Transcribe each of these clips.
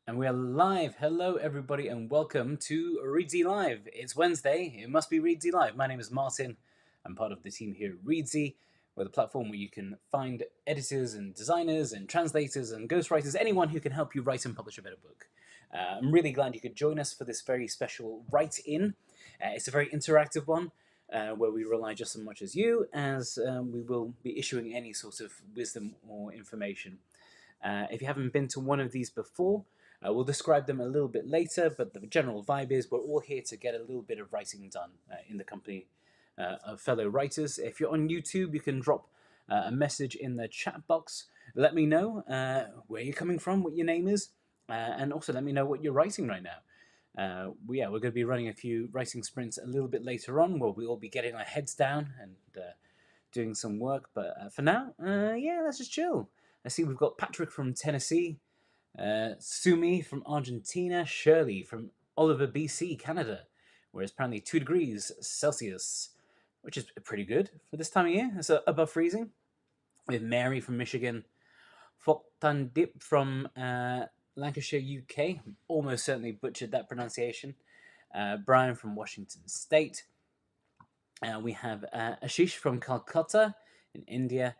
And we are live. Hello, everybody, and welcome to Reedsy Live. It's Wednesday. It must be Reedsy Live. My name is Martin. I'm part of the team here at Reedsy. We're the platform where you can find editors and designers and translators and ghostwriters, anyone who can help you write and publish a better book. I'm really glad you could join us for this very special write-in. It's a very interactive one. Where we rely just as much as you as we will be issuing any sort of wisdom or information. If you haven't been to one of these before, we'll describe them a little bit later, but the general vibe is we're all here to get a little bit of writing done in the company of fellow writers. If you're on YouTube, you can drop a message in the chat box. Let me know where you're coming from, what your name is, and also let me know what you're writing right now. We're going to be running a few writing sprints a little bit later on, where we'll all be getting our heads down and doing some work. But for now, let's just chill. I see we've got Patrick from Tennessee, Sumi from Argentina, Shirley from Oliver, BC, Canada, where it's apparently 2 degrees Celsius, which is pretty good for this time of year. It's above freezing. We have Mary from Michigan, Foktandip from Lancashire, UK. Almost certainly butchered that pronunciation. Brian from Washington State. We have Ashish from Calcutta in India.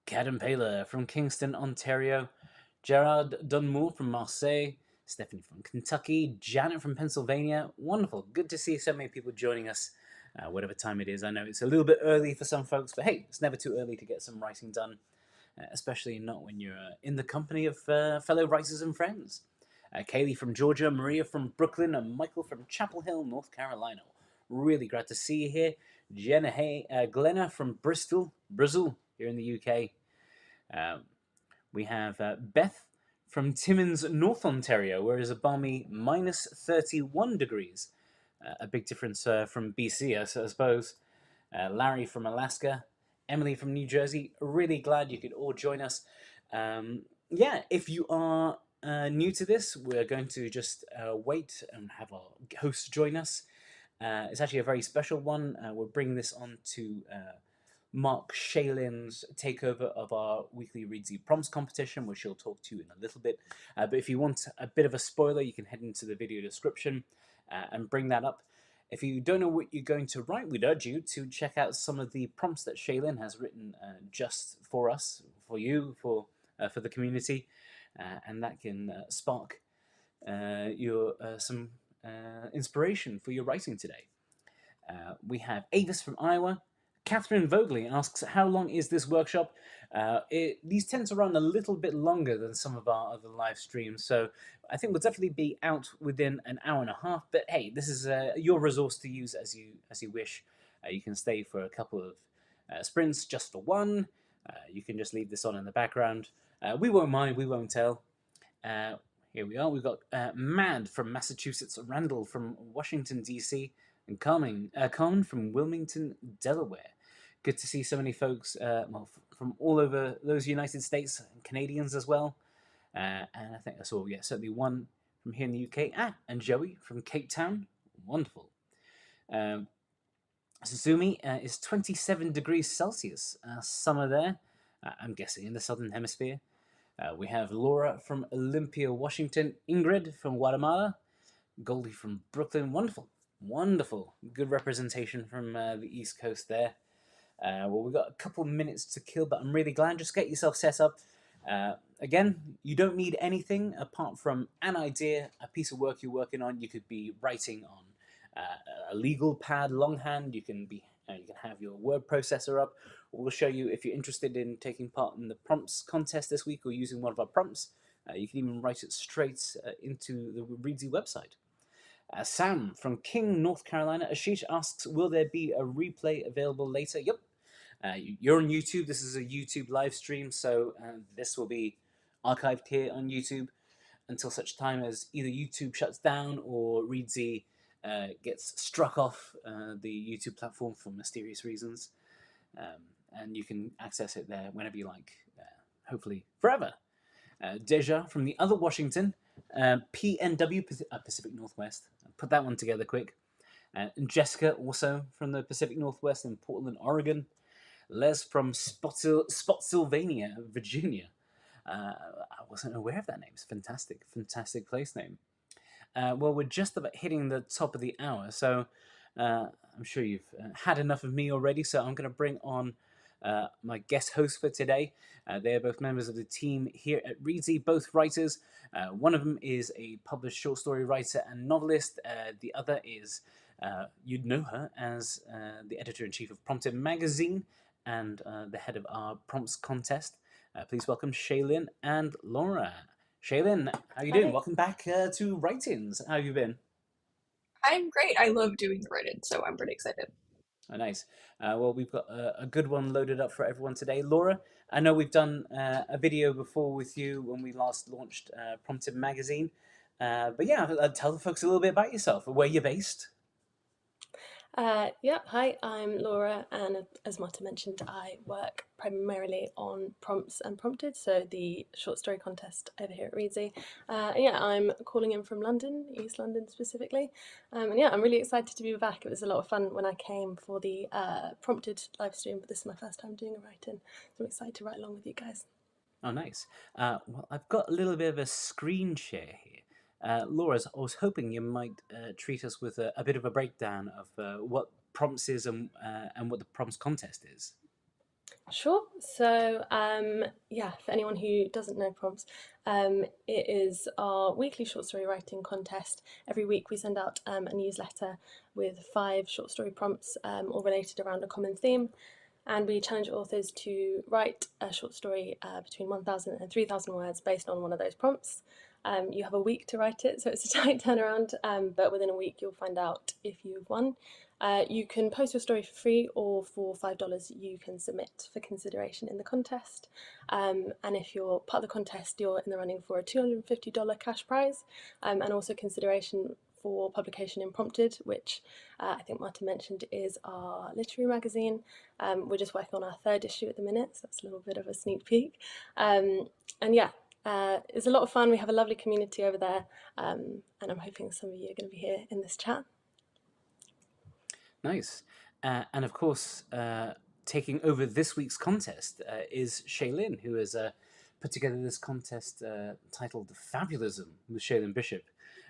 Kadam Paler from Kingston, Ontario. Gerard Dunmore from Marseille. Stephanie from Kentucky. Janet from Pennsylvania. Wonderful. Good to see so many people joining us, whatever time it is. I know it's a little bit early for some folks, but hey, it's never too early to get some writing done, especially not when you're in the company of fellow writers and friends. Kaylee from Georgia, Maria from Brooklyn, and Michael from Chapel Hill, North Carolina. Really glad to see you here. Glenna from Bristol, here in the UK. We have Beth from Timmins, North Ontario, where it's a balmy minus 31 degrees. A big difference from BC, I suppose. Larry from Alaska. Emily from New Jersey. Really glad you could all join us. If you are new to this, we're going to just wait and have our host join us. It's actually a very special one. We're bringing this on to Mark Shaelin's takeover of our weekly Reedsy Prompts competition, which she'll talk to you in a little bit. But if you want a bit of a spoiler, you can head into the video description and bring that up. If you don't know what you're going to write, we'd urge you to check out some of the prompts that Shaelin has written just for us, for you, for the community, and that can spark your some inspiration for your writing today. We have Avis from Iowa. Catherine Vogley asks, how long is this workshop? These tend to run a little bit longer than some of our other live streams, so I think we'll definitely be out within an hour and a half, but hey, this is your resource to use as you wish. You can stay for a couple of sprints just for one. You can just leave this on in the background. We won't mind, we won't tell. Here we are. We've got Mad from Massachusetts, Randall from Washington, D.C., and Carmen from Wilmington, Delaware. Good to see so many folks from all over those United States, and Canadians as well. And I think I saw, certainly one from here in the UK. And Joey from Cape Town. Wonderful. Suzumi is 27 degrees Celsius. Summer there. I'm guessing in the Southern Hemisphere. We have Laura from Olympia, Washington. Ingrid from Guatemala. Goldie from Brooklyn. Wonderful. Good representation from the East Coast there. We've got a couple minutes to kill, but I'm really glad. Just get yourself set up. Again, you don't need anything apart from an idea, a piece of work you're working on. You could be writing on a legal pad, longhand. You can have your word processor up. We'll show you if you're interested in taking part in the prompts contest this week or using one of our prompts. You can even write it straight into the Reedsy website. Sam from King, North Carolina. Ashish asks, will there be a replay available later? Yep. You're on YouTube. This is a YouTube live stream, so this will be archived here on YouTube until such time as either YouTube shuts down or Reedsy gets struck off the YouTube platform for mysterious reasons. And you can access it there whenever you like, hopefully forever. Deja from the other Washington, PNW, Pacific Northwest. Put that one together quick. And Jessica, also from the Pacific Northwest in Portland, Oregon. Les from Spotsylvania, Virginia. I wasn't aware of that name. It's fantastic, fantastic place name. Well, we're just about hitting the top of the hour, so I'm sure you've had enough of me already. So I'm going to bring on my guest host for today. They are both members of the team here at Reedsy, both writers. One of them is a published short story writer and novelist. The other is, you'd know her as the editor-in-chief of Prompted magazine and the head of our prompts contest. Please welcome Shaelin and Laura. Shaelin, how you doing? Hi. Welcome back to Writings. How have you been? I'm great. I love doing the write-in, so I'm pretty excited. Oh, nice. Well, we've got a good one loaded up for everyone today. Laura, I know we've done a video before with you when we last launched Prompted Magazine. But yeah, tell the folks a little bit about yourself, where you're based. Yeah, hi, I'm Laura, and as Marta mentioned, I work primarily on prompts and prompted, so the short story contest over here at Reedsy. And yeah, I'm calling in from London, East London specifically. And yeah, I'm really excited to be back. It was a lot of fun when I came for the prompted live stream, but this is my first time doing a write-in, so I'm excited to write along with you guys. Oh, nice. Well, I've got a little bit of a screen share here. Laura, I was hoping you might treat us with a bit of a breakdown of what prompts is and what the prompts contest is. Sure. So, yeah, for anyone who doesn't know prompts, it is our weekly short story writing contest. Every week we send out a newsletter with 5 short story prompts, all related around a common theme. And we challenge authors to write a short story between 1,000 and 3,000 words based on one of those prompts. You have a week to write it, so it's a tight turnaround, but within a week you'll find out if you've won. You can post your story for free, or for $5 you can submit for consideration in the contest. And if you're part of the contest, you're in the running for a $250 cash prize, and also consideration for publication in Prompted, which I think Marta mentioned is our literary magazine. We're just working on our 3rd issue at the minute, so that's a little bit of a sneak peek. And yeah, it's a lot of fun. We have a lovely community over there, and I'm hoping some of you are going to be here in this chat. Nice. And of course, taking over this week's contest is Shaelin, who has put together this contest titled Fabulism with Shaelin Bishop.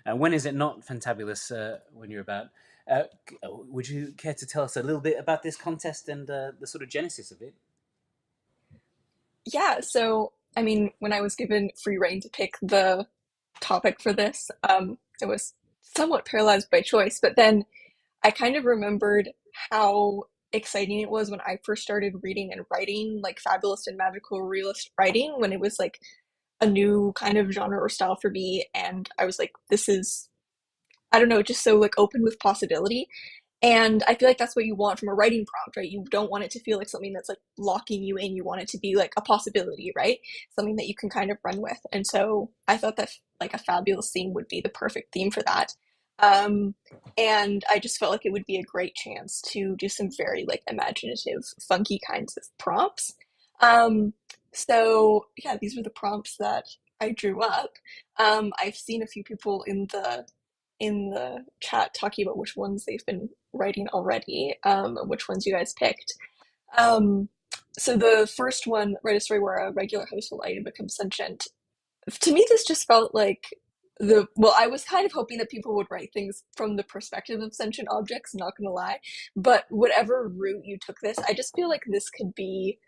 When is it not fantabulous when you're about? Would you care to tell us a little bit about this contest and the sort of genesis of it? Yeah, so I mean, when I was given free reign to pick the topic for this, it was somewhat paralyzed by choice, but then I kind of remembered how exciting it was when I first started reading and writing like fabulous and magical realist writing, when it was like a new kind of genre or style for me, and I was like, this is, I don't know, just so like open with possibility. And I feel like that's what you want from a writing prompt, right? You don't want it to feel like something that's like locking you in. You want it to be like a possibility, right? Something that you can kind of run with. And so I thought that like a fabulous theme would be the perfect theme for that. Um, and I just felt like it would be a great chance to do some very like imaginative, funky kinds of prompts. Um, so yeah, these were the prompts that I drew up. I've seen a few people in the chat talking about which ones they've been writing already, and which ones you guys picked. Um, so the first one, write a story where a regular household item becomes sentient. To me, this just felt like I was kind of hoping that people would write things from the perspective of sentient objects, not gonna lie. But whatever route you took this, I just feel like this could be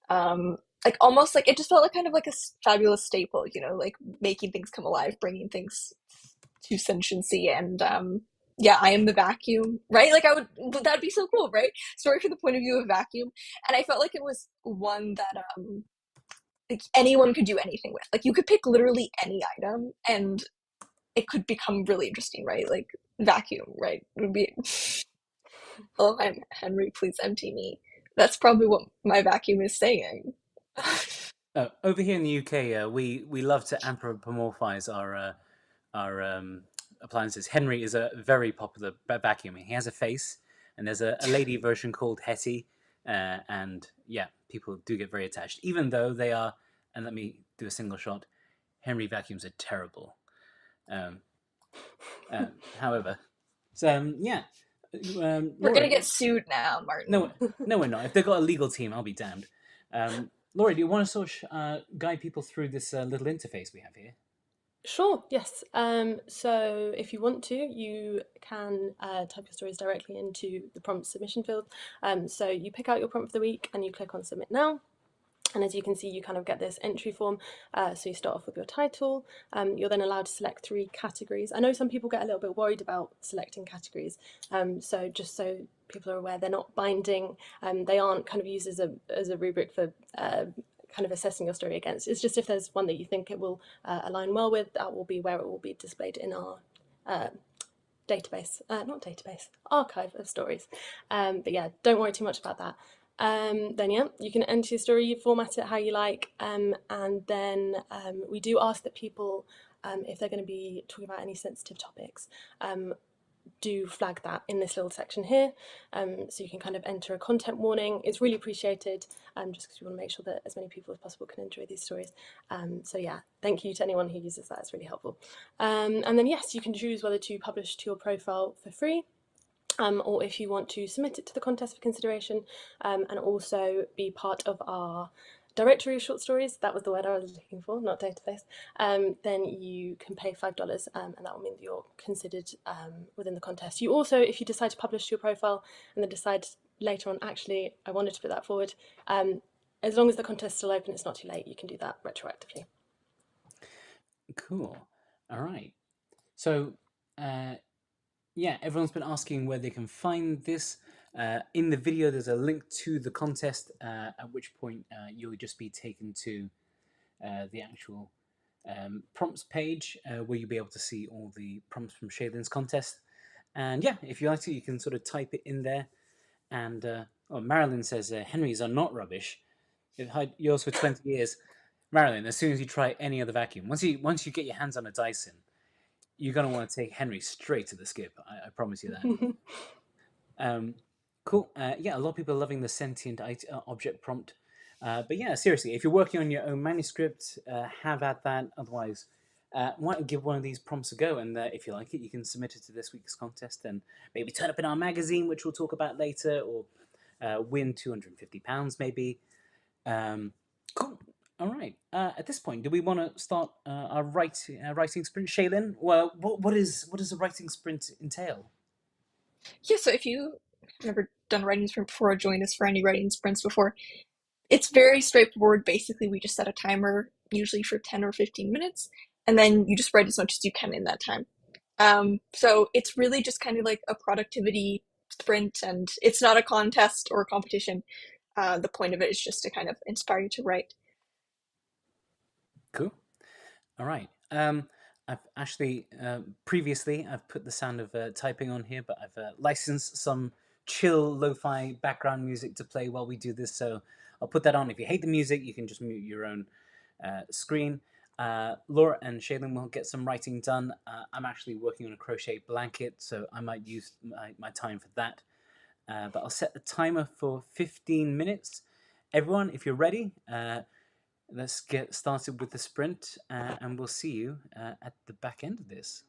like almost like it just felt like kind of like a fabulous staple, like making things come alive, bringing things to sentiency, and yeah, I am the vacuum, right? Like that'd be so cool, right? Story from the point of view of vacuum. And I felt like it was one that like anyone could do anything with. Like you could pick literally any item and it could become really interesting, right? Like vacuum, right? It would be, oh, I'm Henry, please empty me. That's probably what my vacuum is saying. Over here in the UK, we love to anthropomorphize our appliances. Henry is a very popular vacuum. He has a face, and there's a lady version called Hetty, and yeah, people do get very attached, even though they are. And let me do a single shot. Henry vacuums are terrible. Um, However, so yeah, We're Laura, gonna get sued now, no, Martin. no, we're not. If they've got a legal team, I'll be damned. Laurie, do you want to sort of guide people through this little interface we have here? Sure, yes. So if you want to, you can type your stories directly into the prompt submission field. So you pick out your prompt for the week and you click on submit now. And as you can see, you kind of get this entry form. So you start off with your title. You're then allowed to select 3 categories. I know some people get a little bit worried about selecting categories. So just so people are aware, they're not binding. They aren't kind of used as a rubric for kind of assessing your story against. It's just if there's one that you think it will align well with, that will be where it will be displayed in our database, not database, archive of stories. But yeah, don't worry too much about that. Then yeah, you can enter your story, you format it how you like, and then we do ask that people, if they're going to be talking about any sensitive topics, do flag that in this little section here, so you can kind of enter a content warning. It's really appreciated, just because we want to make sure that as many people as possible can enjoy these stories. So yeah, thank you to anyone who uses that, it's really helpful. And then yes, you can choose whether to publish to your profile for free, or if you want to submit it to the contest for consideration, and also be part of our directory of short stories, that was the word I was looking for, not database, then you can pay $5, and that will mean that you're considered within the contest. You also, if you decide to publish to your profile and then decide later on, actually, I wanted to put that forward, as long as the contest is still open, it's not too late, you can do that retroactively. Cool. All right. So, yeah, everyone's been asking where they can find this. In the video, there's a link to the contest, at which point you'll just be taken to the actual prompts page, where you'll be able to see all the prompts from Shaelin's contest. And yeah, if you like to, you can sort of type it in there. And Marilyn says Henrys are not rubbish. They've had yours for 20 years. Marilyn, as soon as you try any other vacuum, once you get your hands on a Dyson, you're gonna want to take Henry straight to the skip. I promise you that. Cool. Yeah, a lot of people are loving the sentient object prompt. But yeah, seriously, if you're working on your own manuscript, have at that. Otherwise, why don't give one of these prompts a go? And if you like it, you can submit it to this week's contest and maybe turn up in our magazine, which we'll talk about later, or win £250 maybe. Cool. All right. At this point, do we want to start our writing sprint, Shaelin? Well, what does a writing sprint entail? Yeah, so if you have never done a writing sprint before or joined us for any writing sprints before, it's very straightforward. Basically, we just set a timer, usually for 10 or 15 minutes, and then you just write as much as you can in that time. So it's really just kind of like a productivity sprint, and it's not a contest or a competition. The point of it is just to kind of inspire you to write. Cool. All right. I've actually previously I've put the sound of typing on here, but I've licensed some chill lo-fi background music to play while we do this. So I'll put that on. If you hate the music, you can just mute your own screen. Laura and Shaelin will get some writing done. I'm actually working on a crochet blanket, so I might use my time for that. But I'll set the timer for 15 minutes. Everyone, if you're ready, let's get started with the sprint, and we'll see you at the back end of this.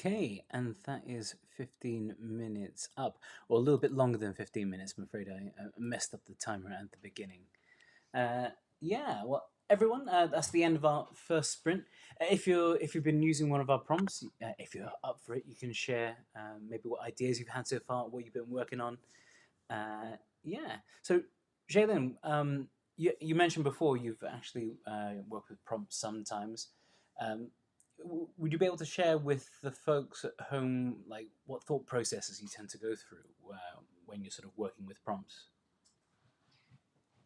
Okay, and that is 15 minutes up, or a little bit longer than 15 minutes. I'm afraid I messed up the timer at the beginning. Uh, yeah, well, everyone, that's the end of our first sprint. If you've been using one of our prompts, if you're up for it, you can share maybe what ideas you've had so far, what you've been working on. Yeah. So, Shaelin, you mentioned before you've actually worked with prompts sometimes. Um, would you be able to share with the folks at home like what thought processes you tend to go through when you're sort of working with prompts?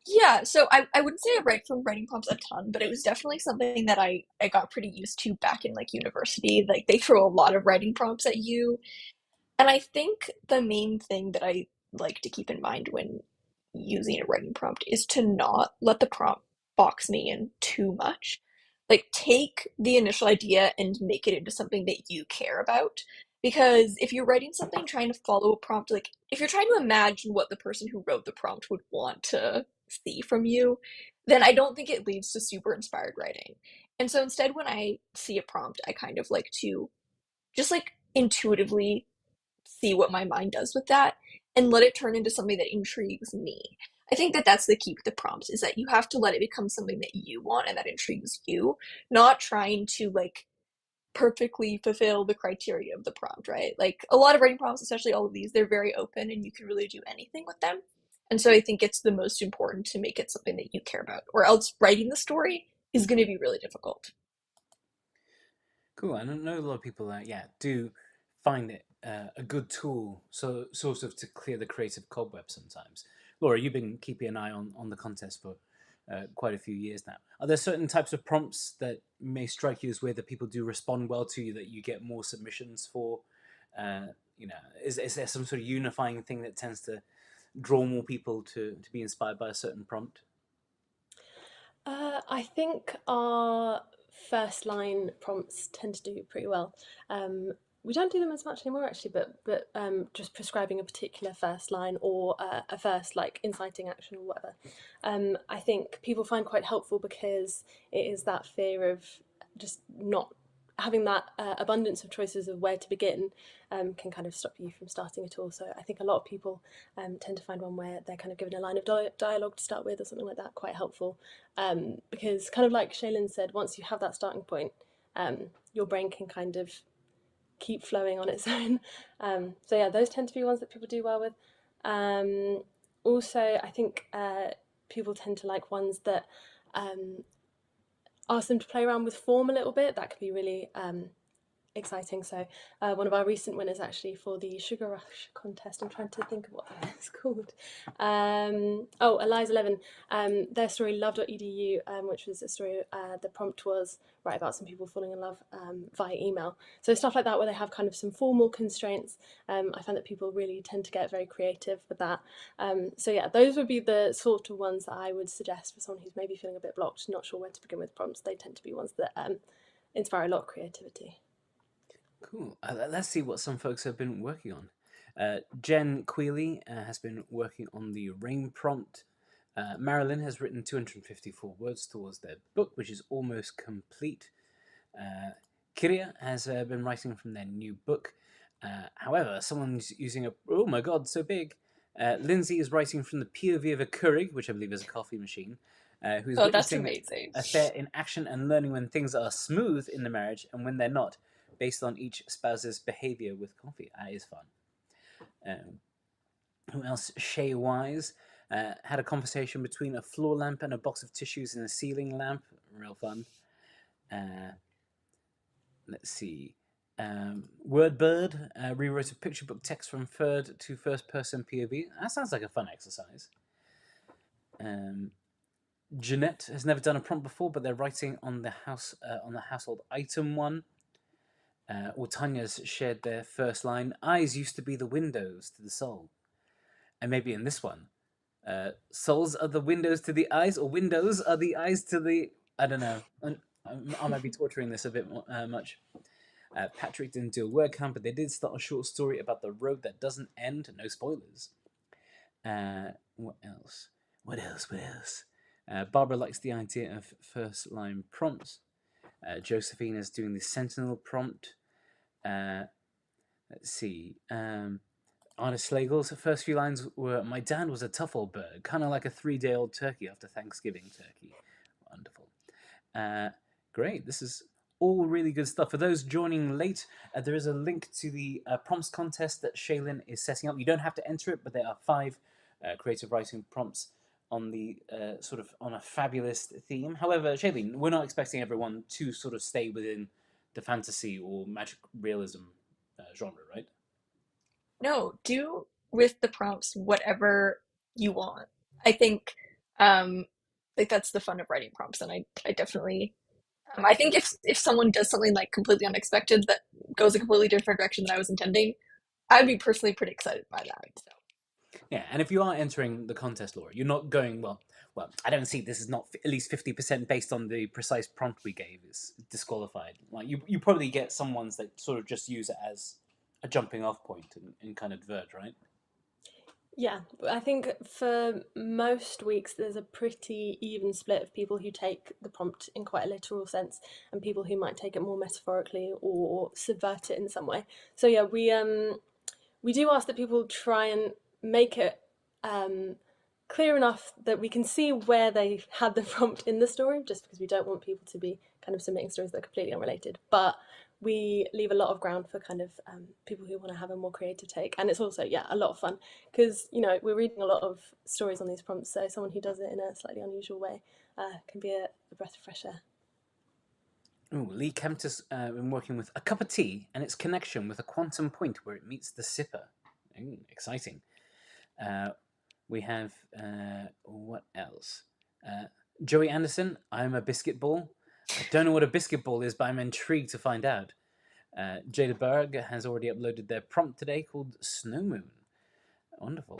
Yeah, so I wouldn't say I write from writing prompts a ton, but it was definitely something that I got pretty used to back in like university. Like they throw a lot of writing prompts at you. And I think the main thing that I like to keep in mind when using a writing prompt is to not let the prompt box me in too much. Like, take the initial idea and make it into something that you care about. Because if you're writing something trying to follow a prompt, like, if you're trying to imagine what the person who wrote the prompt would want to see from you, then I don't think it leads to super inspired writing. And so instead, when I see a prompt, I kind of like to just like intuitively see what my mind does with that and let it turn into something that intrigues me. I think that that's the key with the prompts is that you have to let it become something that you want and that intrigues you, not trying to like perfectly fulfill the criteria of the prompt, right? Like a lot of writing prompts, especially all of these, they're very open and you can really do anything with them. And so I think it's the most important to make it something that you care about, or else writing the story is going to be really difficult. Cool. I don't know a lot of people that do find it a good tool, so sort of to clear the creative cobweb sometimes. Laura, you've been keeping an eye on the contest for quite a few years now. Are there certain types of prompts that may strike you as weird that people do respond well to you that you get more submissions for? Uh, is there some sort of unifying thing that tends to draw more people to be inspired by a certain prompt? I think our first line prompts tend to do pretty well. Um, we don't do them as much anymore, actually, but just prescribing a particular first line or a first like inciting action or whatever. I think people find quite helpful because it is that fear of just not having that abundance of choices of where to begin can kind of stop you from starting at all. So I think a lot of people tend to find one where they're kind of given a line of dialogue to start with or something like that quite helpful, because kind of like Shaelin said, once you have that starting point, your brain can kind of keep flowing on its own. So yeah, those tend to be ones that people do well with. Um, Also, I think people tend to like ones that ask them to play around with form a little bit. That can be really exciting. So one of our recent winners actually for the Sugar Rush contest, I'm trying to think of what it's called. Eliza Levin, their story love.edu, which was a story, the prompt was write about some people falling in love via email. So stuff like that where they have kind of some formal constraints. I find that people really tend to get very creative with that. So yeah, those would be the sort of ones that I would suggest for someone who's maybe feeling a bit blocked, not sure where to begin with prompts. They tend to be ones that inspire a lot of creativity. Cool. Let's see what some folks have been working on. Jen Quealy has been working on the rain prompt. Marilyn has written 254 words towards their book, which is almost complete. Kiria has been writing from their new book. However, someone's using a oh my god, so big. Lindsay is writing from the POV of a Keurig, which I believe is a coffee machine, who is Oh, that's witnessing amazing. affair in action and learning when things are smooth in the marriage and when they're not, based on each spouse's behavior with coffee. That is fun. Um, who else? Shay Wise had a conversation between a floor lamp and a box of tissues in a ceiling lamp. Real fun. Uh, let's see. Wordbird rewrote a picture book text from third to first person POV. That sounds like a fun exercise. Um, Jeanette has never done a prompt before, but they're writing on the household item one. Or Tanya's shared their first line. Eyes used to be the windows to the soul, and maybe in this one, souls are the windows to the eyes, or windows are the eyes to the. I don't know. I might be torturing this a bit much. Patrick didn't do a word count, but they did start a short story about the road that doesn't end. No spoilers. What else? What else? What else? Barbara likes the idea of first line prompts. Josephine is doing the Sentinel prompt. Uh, let's see. Artist Slagle's first few lines were, "My dad was a tough old bird, kind of like a 3-day-old turkey after Thanksgiving turkey." Wonderful. Uh, Great. This is all really good stuff. For those joining late, there is a link to the prompts contest that Shaelin is setting up. You don't have to enter it, but there are 5 creative writing prompts on the sort of on a fabulous theme. However, Shaelin, we're not expecting everyone to sort of stay within the fantasy or magic realism genre, right? No, do with the prompts whatever you want. I think um like that's the fun of writing prompts, and I definitely I think if someone does something like completely unexpected that goes a completely different direction than I was intending, I'd be personally pretty excited by that. So. Yeah, and if you are entering the contest, Laura, you're not going well. Well, I don't see this is not at least 50% based on the precise prompt we gave is disqualified. Like you probably get some ones that sort of just use it as a jumping off point and kind of diverge, right? Yeah, I think for most weeks there's a pretty even split of people who take the prompt in quite a literal sense and people who might take it more metaphorically or subvert it in some way. So yeah, we do ask that people try and make it clear enough that we can see where they had the prompt in the story, just because we don't want people to be kind of submitting stories that are completely unrelated. But we leave a lot of ground for kind of people who want to have a more creative take. And it's also, yeah, a lot of fun because, you know, we're reading a lot of stories on these prompts. So someone who does it in a slightly unusual way can be a breath of fresh air. Ooh, Lee Kemp has been working with a cup of tea and its connection with a quantum point where it meets the sipper. Ooh, exciting. Uh, we have, what else? Joey Anderson, I'm a biscuit ball. I don't know what a biscuit ball is, but I'm intrigued to find out. Jada Berg has already uploaded their prompt today called Snow Moon. Wonderful.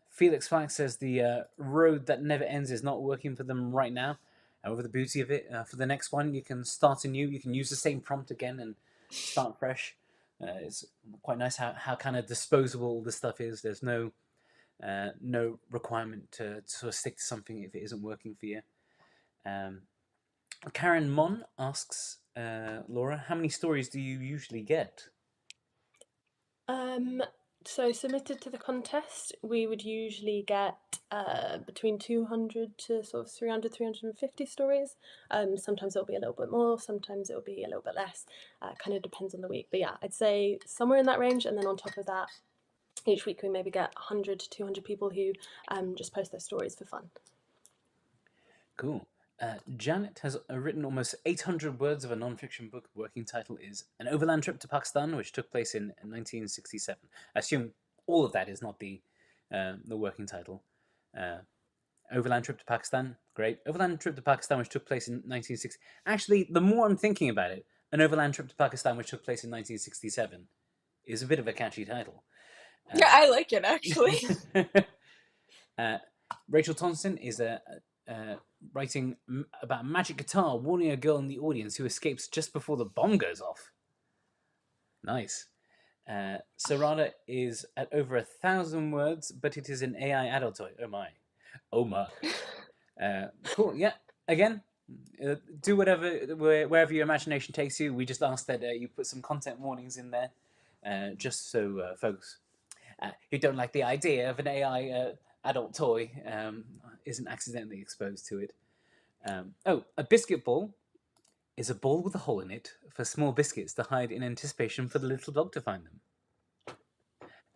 Felix Flax says the road that never ends is not working for them right now. However, the beauty of it, for the next one, you can start anew. You can use the same prompt again and start fresh. It's quite nice how kind of disposable this stuff is. There's no requirement to sort of stick to something if it isn't working for you. Karen Mon asks, Laura, how many stories do you usually get? So submitted to the contest, we would usually get between 200 to sort of 300, 350 stories. Sometimes it'll be a little bit more, sometimes it'll be a little bit less. Kind of depends on the week. But yeah, I'd say somewhere in that range. And then on top of that, each week we maybe get 100 to 200 people who just post their stories for fun. Cool. Janet has written almost 800 words of a non-fiction book. The working title is An Overland Trip to Pakistan, which took place in 1967. I assume all of that is not the working title. Overland Trip to Pakistan, great. Overland Trip to Pakistan, which took place in 1960. Actually, the more I'm thinking about it, An Overland Trip to Pakistan, which took place in 1967, is a bit of a catchy title. Yeah, I like it actually. Rachel Thompson is writing about a magic guitar warning a girl in the audience who escapes just before the bomb goes off. Nice. Sarada is at over 1,000 words, but it is an AI adult toy. Oh my. Oh my. Cool. Yeah. Again, do wherever your imagination takes you. We just ask that you put some content warnings in there, just so folks who don't like the idea of an AI adult toy isn't accidentally exposed to it. A biscuit ball is a ball with a hole in it for small biscuits to hide in anticipation for the little dog to find them.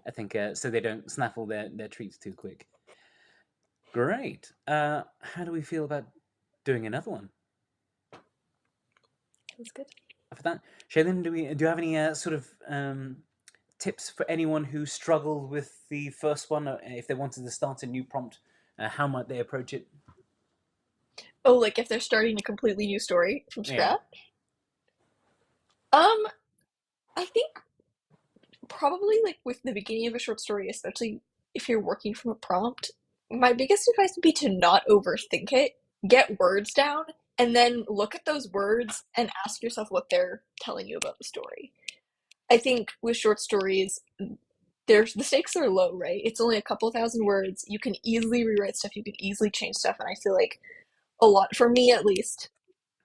I think so they don't snaffle their treats too quick. Great. How do we feel about doing another one? That's good. For that, Shaelin, do you have any sort of tips for anyone who struggled with the first one, if they wanted to start a new prompt? How might they approach it? Oh, like if they're starting a completely new story from Yeah. scratch? I think probably like with the beginning of a short story, especially if you're working from a prompt, my biggest advice would be to not overthink it. Get words down and then look at those words and ask yourself what they're telling you about the story. I think with short stories, the stakes are low, right? It's only a couple thousand words. You can easily rewrite stuff, you can easily change stuff, and I feel like a lot, for me at least,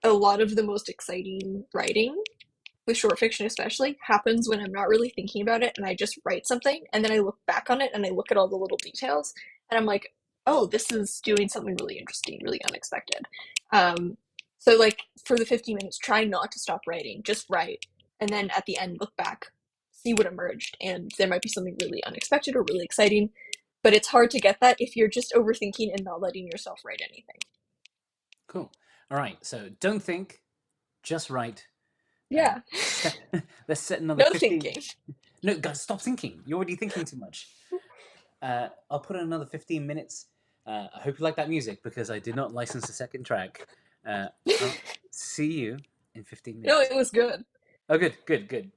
a lot of the most exciting writing with short fiction especially, happens when I'm not really thinking about it and I just write something and then I look back on it and I look at all the little details and I'm like, oh, this is doing something really interesting, really unexpected. So like for the 50 minutes, try not to stop writing, just write. And then at the end, look back, see what emerged. And there might be something really unexpected or really exciting. But it's hard to get that if you're just overthinking and not letting yourself write anything. Cool. All right. So don't think, just write. Yeah. Let's set another No 15. thinking. No, guys, stop thinking. You're already thinking too much. I'll put in another 15 minutes. I hope you like that music because I did not license a second track. I'll see you in 15 No, minutes. it was good. Oh, good, good, good.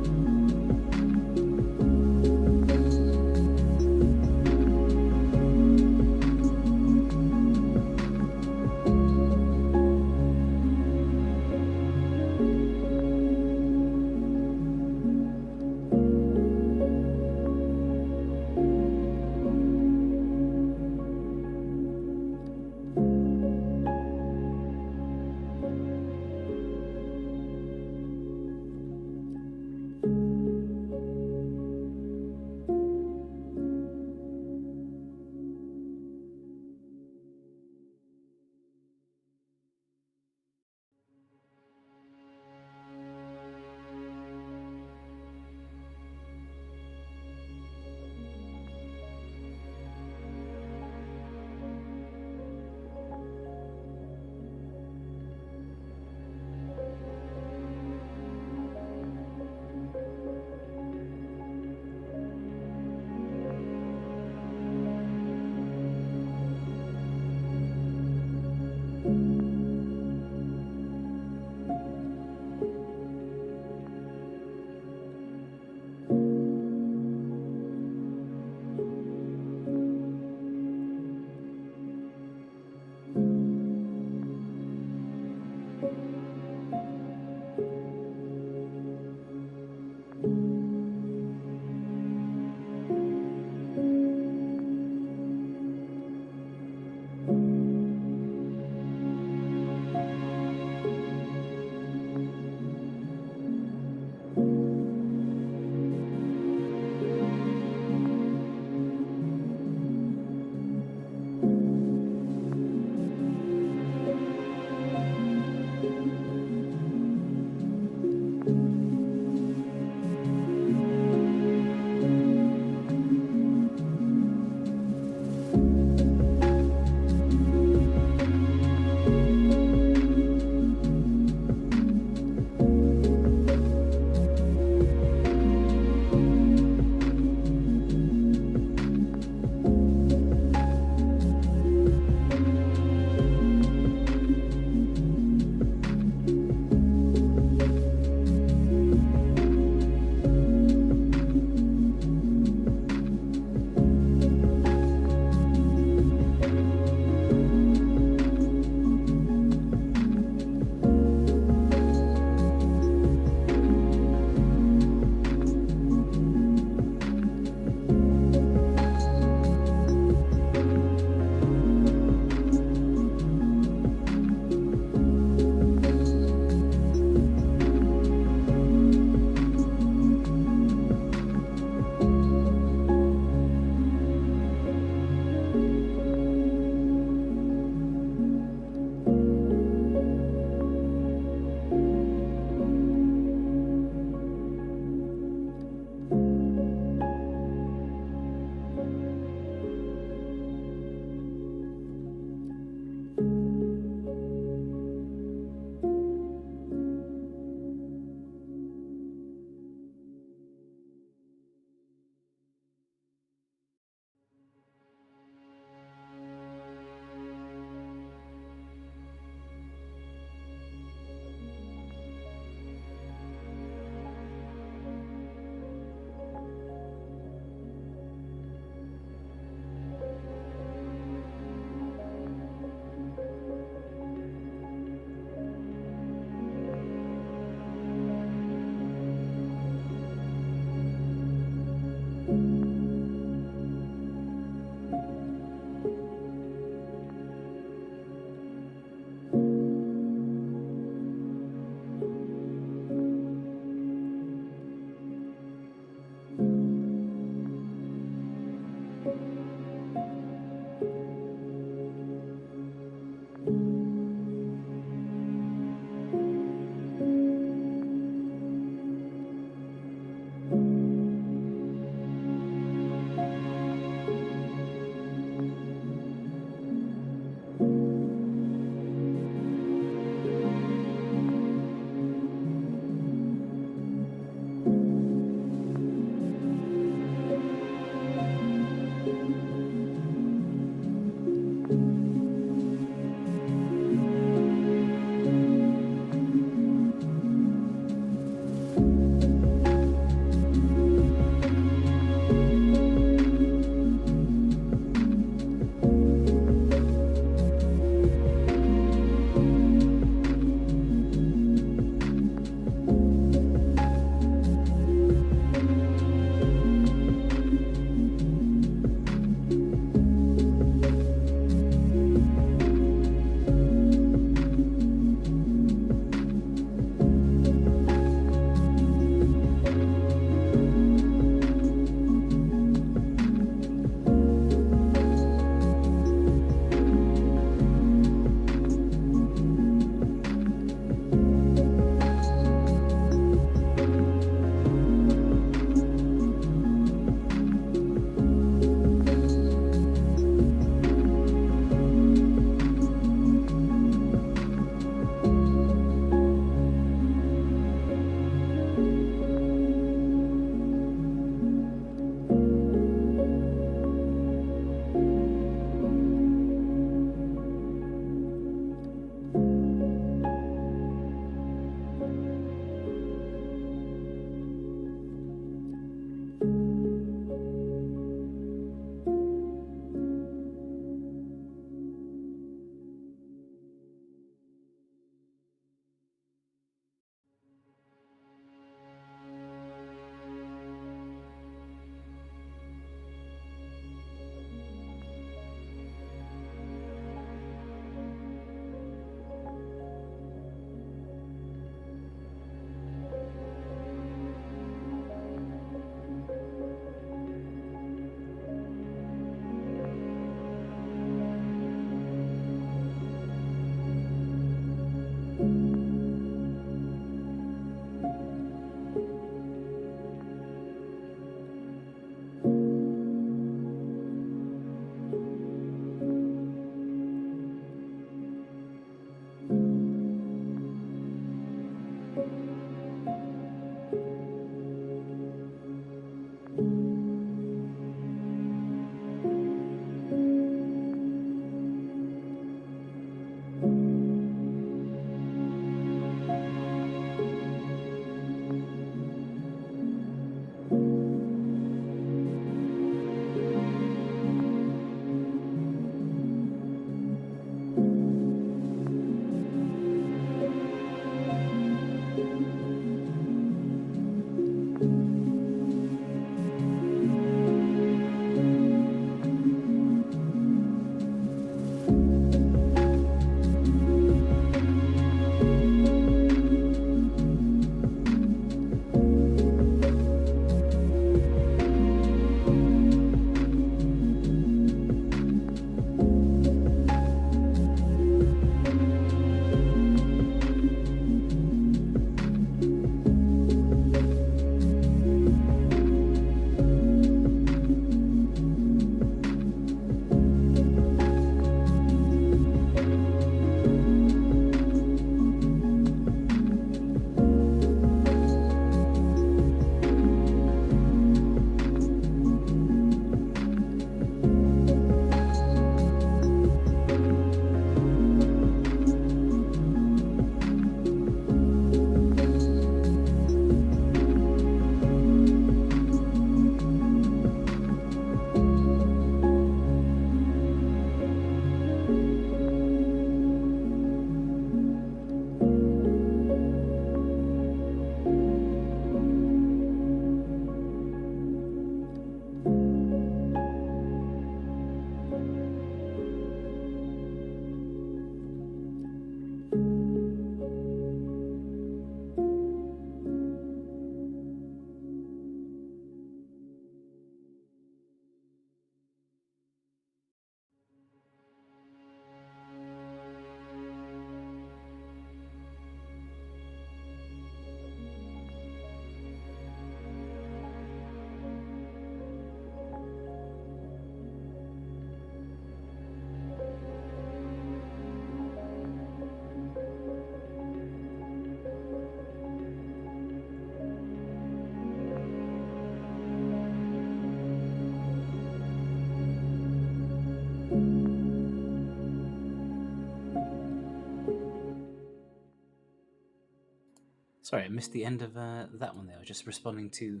Sorry, I missed the end of that one there. I was just responding to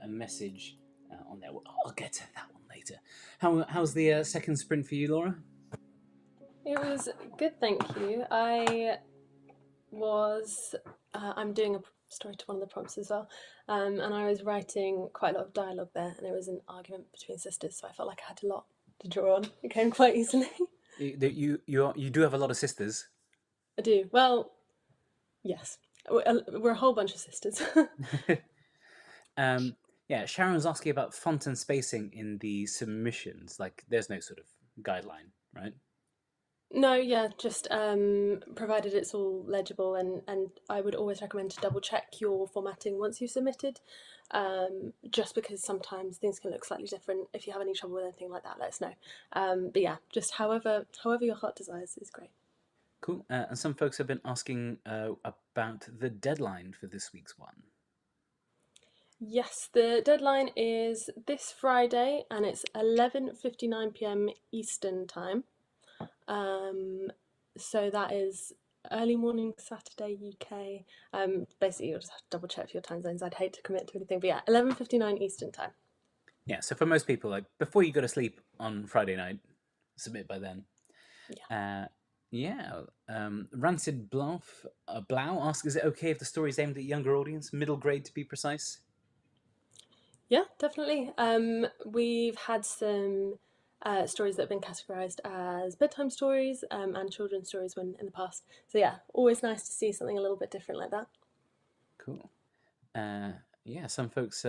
a message on there. I'll get to that one later. How's the second sprint for you, Laura? It was good, thank you. I'm doing a story to one of the prompts as well, and I was writing quite a lot of dialogue there, and it was an argument between sisters, so I felt like I had a lot to draw on. It came quite easily. You do have a lot of sisters. I do. Well, yes. We're a whole bunch of sisters. Yeah, Sharon's asking about font and spacing in the submissions. Like, there's no sort of guideline, right? No, yeah, just provided it's all legible, and I would always recommend to double check your formatting once you've submitted, just because sometimes things can look slightly different. If you have any trouble with anything like that, let us know. But yeah, just however your heart desires is great. Cool. And some folks have been asking about the deadline for this week's one. Yes, the deadline is this Friday, and it's 11:59 p.m. Eastern time. So that is early morning Saturday UK. Basically, you'll just have to double check for your time zones. I'd hate to commit to anything, but yeah, 11:59 Eastern time. Yeah, so for most people, like before you go to sleep on Friday night, submit by then. Yeah. Rancid Blau asks, is it okay if the story is aimed at a younger audience, middle grade to be precise? Yeah, definitely. We've had some stories that have been categorised as bedtime stories and children's stories in the past. So yeah, always nice to see something a little bit different like that. Cool. Yeah, some folks.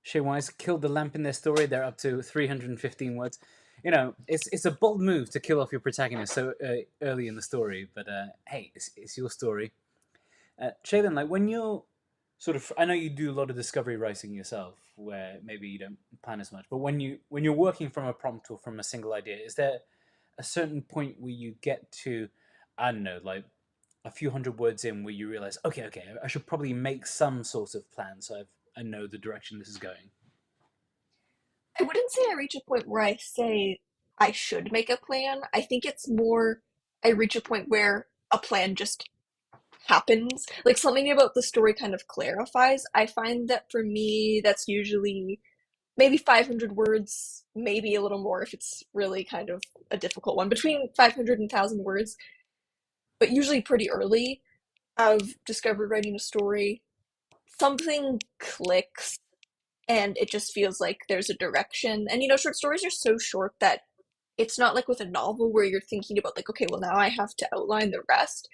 Shaywise killed the lamp in their story. They're up to 315 words. You know, it's a bold move to kill off your protagonist so early in the story. But hey, it's your story. Shaelin, like when you're sort of, I know you do a lot of discovery writing yourself, where maybe you don't plan as much. But when you're working from a prompt or from a single idea, is there a certain point where you get to, I don't know, like a few hundred words in, where you realize, okay, I should probably make some sort of plan so I know the direction this is going. I wouldn't say I reach a point where I say I should make a plan. I think it's more I reach a point where a plan just happens. Like something about the story kind of clarifies. I find that for me, that's usually maybe 500 words, maybe a little more if it's really kind of a difficult one, between 500 and 1,000 words, but usually pretty early. I've discovered writing a story, something clicks and it just feels like there's a direction. And short stories are so short that it's not like with a novel where you're thinking about like, okay, well now I have to outline the rest.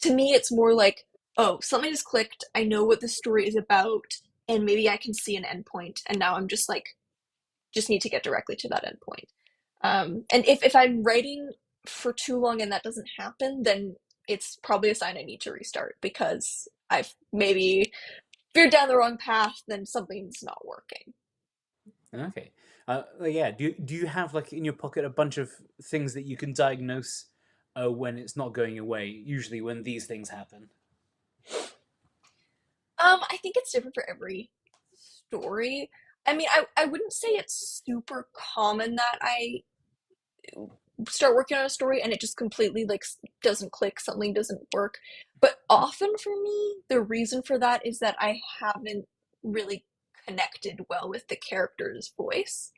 To me, it's more like, oh, something just clicked. I know what the story is about, and maybe I can see an endpoint. And now I'm just like, just need to get directly to that endpoint. And if I'm writing for too long and that doesn't happen, then it's probably a sign I need to restart because I've maybe veered down the wrong path, then something's not working. Okay. Yeah. Do you have like in your pocket a bunch of things that you can diagnose when it's not going your way? Usually, when these things happen. I think it's different for every story. I mean, I wouldn't say it's super common that I start working on a story and it just completely like doesn't click, something doesn't work. But often for me, the reason for that is that I haven't really connected well with the character's voice.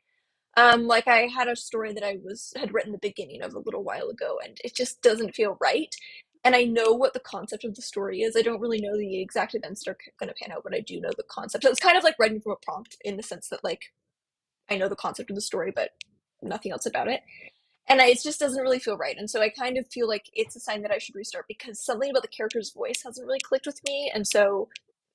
Like I had a story that had written the beginning of a little while ago, and it just doesn't feel right. And I know what the concept of the story is. I don't really know the exact events that are going to pan out, but I do know the concept. So it's kind of like writing from a prompt in the sense that like I know the concept of the story, but nothing else about it. And it just doesn't really feel right. And so I kind of feel like it's a sign that I should restart because something about the character's voice hasn't really clicked with me. And so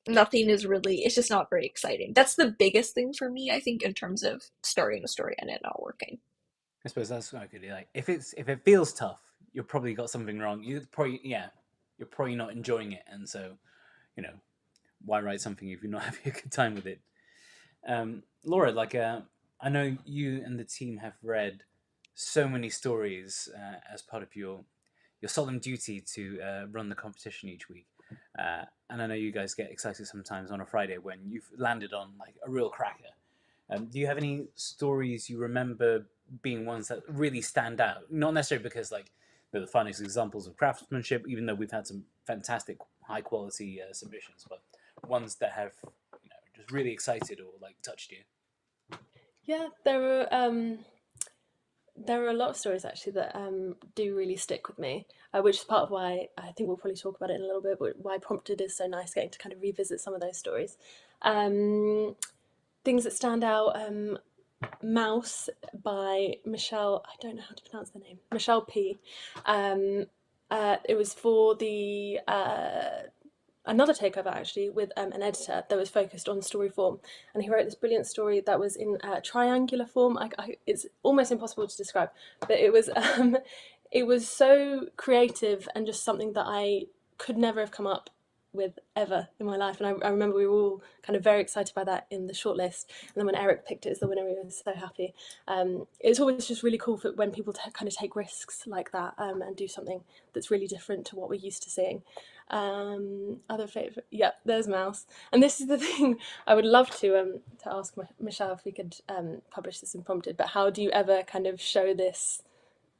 nothing is really, it's just not very exciting. That's the biggest thing for me, I think, in terms of starting a story and it not working. I suppose that's what I could do. Like, if it feels tough, you've probably got something wrong. You're probably not enjoying it, and so, you know, why write something if you're not having a good time with it? Laura, like, I know you and the team have read so many stories as part of your solemn duty to run the competition each week. And I know you guys get excited sometimes on a Friday when you've landed on like a real cracker. Do you have any stories you remember being ones that really stand out? Not necessarily because like they're the finest examples of craftsmanship. Even though we've had some fantastic, high quality submissions, but ones that have just really excited or like touched you. Yeah, there are a lot of stories actually that do really stick with me, which is part of why I think we'll probably talk about it in a little bit. But why Prompted is so nice, getting to kind of revisit some of those stories. Um, Things that stand out: Mouse by Michelle. I don't know how to pronounce the name. Michelle P. It was for the another takeover actually with an editor that was focused on story form, and he wrote this brilliant story that was in triangular form. It's almost impossible to describe, but it was so creative and just something that I could never have come up with ever in my life. And I remember we were all kind of very excited by that in the shortlist, and then when Eric picked it as the winner, we were so happy. It's always just really cool for when people kind of take risks like that, and do something that's really different to what we're used to seeing. Other favorite, yeah, there's Mouse. And this is the thing, I would love to ask Michelle if we could publish this in Prompted. But how do you ever kind of show this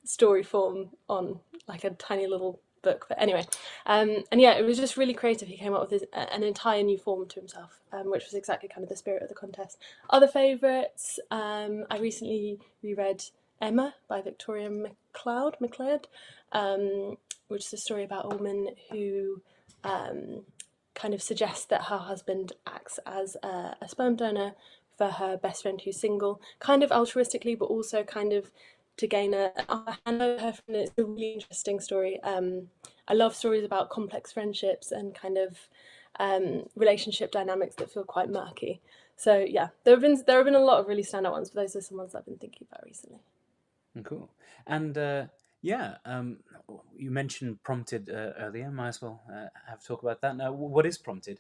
story form on like a tiny little book? But anyway, and yeah, it was just really creative. He came up with an entire new form to himself, which was exactly kind of the spirit of the contest. Other favourites, I recently reread Emma by Victoria McLeod, which is a story about a woman who kind of suggests that her husband acts as a sperm donor for her best friend who's single, kind of altruistically, but also kind of to gain a hand over her friend. It's a really interesting story. I love stories about complex friendships and kind of relationship dynamics that feel quite murky. So yeah, there have been a lot of really standout ones, but those are some ones I've been thinking about recently. Cool. And yeah, you mentioned Prompted earlier. Might as well have a talk about that. Now, what is Prompted?